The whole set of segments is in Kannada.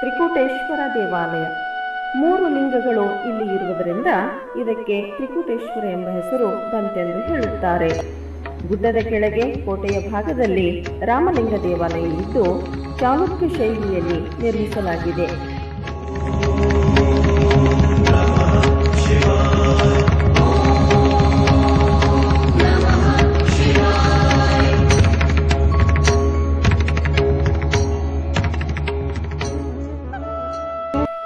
ತ್ರಿಕೂಟೇಶ್ವರ ದೇವಾಲಯ. 3 ಲಿಂಗಗಳು ಇಲ್ಲಿ ಇರುವುದರಿಂದ ಇದಕ್ಕೆ ತ್ರಿಕೂಟೇಶ್ವರ ಎಂಬ ಹೆಸರು ಬಂತೆಂದು ಹೇಳುತ್ತಾರೆ. ಗುಡ್ಡದ ಕೆಳಗೆ ಕೋಟೆಯ ಭಾಗದಲ್ಲಿ ರಾಮಲಿಂಗ ದೇವಾಲಯ ಇದ್ದು ಚಾಲುಕ್ಯ ಶೈಲಿಯಲ್ಲಿ ನಿರ್ಮಿಸಲಾಗಿದೆ.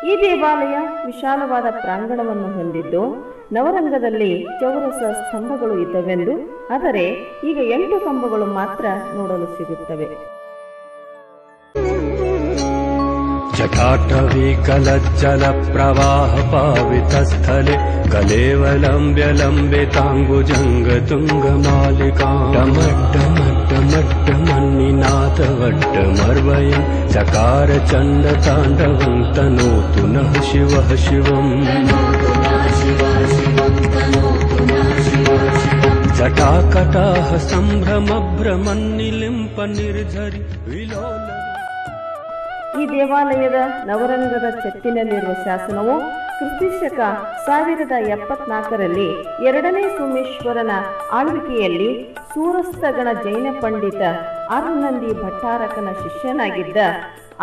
ಈ ದೇವಾಲಯ ವಿಶಾಲವಾದ ಪ್ರಾಂಗಣವನ್ನು ಹೊಂದಿದ್ದು ನವರಂಗದಲ್ಲಿ ಚೌರಸ ಸ್ತಂಭಗಳು ಇದ್ದವೆಂದು, ಆದರೆ ಈಗ 8 ಕಂಬಗಳು ಮಾತ್ರ ನೋಡಲು ಸಿಗುತ್ತವೆ. ಜಟಾಟವಿ ಕಲಜ್ಜಲ ಪ್ರವಾಹ ಪಾವಿತ ಸ್ಥಲೆ ಕಲೇವಲಂಬ್ಯ ಲಂಬಿತಾಂಗುಜಂಗ ತುಂಗ ಮಾಲಿಕಾ ಮಡ್ಡ ಮಡ್ಡ ಮಡ್ಡ ಮನ್ನಿನಾಥ ವಡ್ಡ ಮರ್ವಯಂ ಚಕಾರ ಚಂಡ ತಾಂಡವಂ ತನೋತು ನಃ ಶಿವ ಶಿವಂ ಜಟಾಕಟಾಹ ಸಂಭ್ರಮ ಭ್ರಮನ್ನಿಲಿಂಪ ನಿರ್ಝರಿ ವಿಲೋಲ. ಈ ದೇವಾಲಯದ ನವರಂಗದ ಛತ್ತಿನಲ್ಲಿರುವ ಶಾಸನವು ಕ್ರಿಸ್ತಶಕ 1074ರಲ್ಲಿ 2ನೇ ಸೋಮೇಶ್ವರನ ಆಳ್ವಿಕೆಯಲ್ಲಿ ಸೂರಸ್ಥಗಣ ಜೈನ ಪಂಡಿತ ಆರ್ನಂದಿ ಭಟ್ಟಾರಕನ ಶಿಷ್ಯನಾಗಿದ್ದ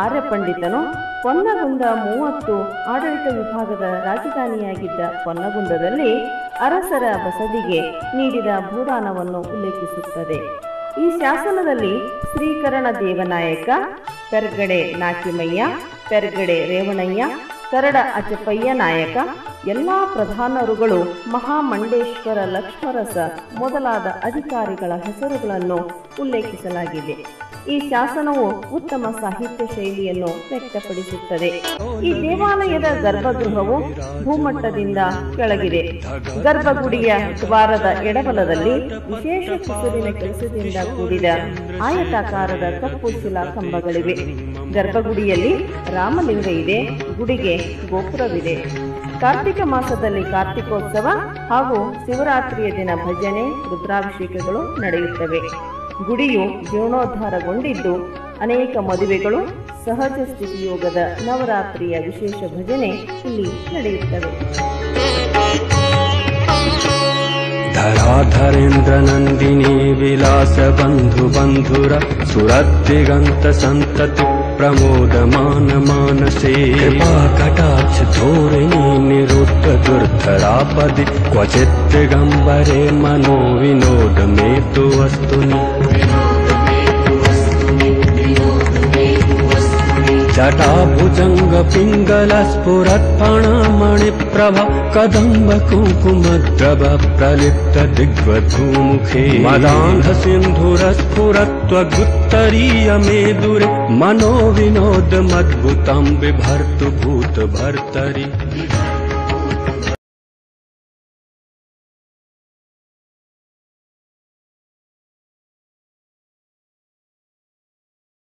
ಆರ್ಯಪಂಡಿತನು ಪೊನ್ನಗುಂದ 30 ಆಡಳಿತ ವಿಭಾಗದ ರಾಜಧಾನಿಯಾಗಿದ್ದ ಪೊನ್ನಗುಂದದಲ್ಲಿ ಅರಸರ ಬಸದಿಗೆ ನೀಡಿದ ಭೂದಾನವನ್ನು ಉಲ್ಲೇಖಿಸುತ್ತದೆ. ಈ ಶಾಸನದಲ್ಲಿ ಶ್ರೀಕರಣ ದೇವನಾಯಕ, ಪೆರ್ಗಡೆ ನಾಕಿಮಯ್ಯ, ಪೆರ್ಗಡೆ ರೇವಣಯ್ಯ, ಕರಡ ಅಚಪಯ್ಯ ನಾಯಕ, ಎಲ್ಲಾ ಪ್ರಧಾನರುಗಳು, ಮಹಾಮಂಡೇಶ್ವರ ಲಕ್ಷ್ಮರಸ ಮೊದಲಾದ ಅಧಿಕಾರಿಗಳ ಹೆಸರುಗಳನ್ನು ಉಲ್ಲೇಖಿಸಲಾಗಿದೆ. ಈ ಶಾಸನವು ಉತ್ತಮ ಸಾಹಿತ್ಯ ಶೈಲಿಯನ್ನು ವ್ಯಕ್ತಪಡಿಸುತ್ತದೆ. ಈ ದೇವಾಲಯದ ಗರ್ಭಗೃಹವು ಭೂಮಟ್ಟದಿಂದ ಕೆಳಗಿದೆ. ಗರ್ಭಗುಡಿಯ ದ್ವಾರದ ಎಡಬಲದಲ್ಲಿ ವಿಶೇಷ ಕೆಸರಿನ ಕೆಲಸದಿಂದ ಕೂಡಿದ ಆಯತಾಕಾರದ ಕಪ್ಪು ಶಿಲಾ ಕಂಬಗಳಿವೆ. ಗರ್ಭಗುಡಿಯಲ್ಲಿ ರಾಮಲಿಂಗ ಇದೆ. ಗುಡಿಗೆ ಗೋಪುರವಿದೆ. ಕಾರ್ತಿಕ ಮಾಸದಲ್ಲಿ ಕಾರ್ತಿಕೋತ್ಸವ ಹಾಗೂ ಶಿವರಾತ್ರಿಯ ದಿನ ಭಜನೆ, ರುದ್ರಾಭಿಷೇಕಗಳು ನಡೆಯುತ್ತವೆ. ಗುಡಿಯು ಜೀರ್ಣೋದ್ಧಾರಗೊಂಡಿದ್ದು ಅನೇಕ ಮದುವೆಗಳು, ಸಹಜ ಸ್ಥಿತಿಯೋಗದ ನವರಾತ್ರಿಯ ವಿಶೇಷ ಭಜನೆ ಇಲ್ಲಿ ನಡೆಯುತ್ತವೆ. ಧರಾಧರೇಂದ್ರ ನಂದಿನಿ ವಿಲಾಸ ಬಂಧು ಬಂಧುರ ಸುರದ್ದಿಗಂತ ಸಂತತಿ ಪ್ರಮೋದಮಾನ ಮಾನಸೇ ಕಟಾಕ್ಷ ಧೋರಣಿ ನಿರುದ್ಧ ದುರ್ಧರಾಪದಿ ಕ್ವಚಿತ್ ದಿಗಂಬರೆ ಮನೋ ವಿನೋದ ಮೇತು ವಸ್ತುನಿ ಜಟಾಭುಜಂಗ ಪಿಂಗಲ ಸ್ಫುರತ್ಫಣಮಣಿ ಪ್ರಭ ಕದಂಬ ಕುಂಕುಮದ್ರವ ಪ್ರಲಿಪ್ತ ದಿಗ್ವಧೂಮುಖೇ ಮದಾಂಧ ಸಿಂಧುರ ಸ್ಫುರತ್ವಗುತ್ತರೀಯ ಮೇದುರೆ ಮನೋ ವಿನೋದ ಮದ್ಭುತಂ ಬಿಭರ್ತು ಭೂತ ಭರ್ತರಿ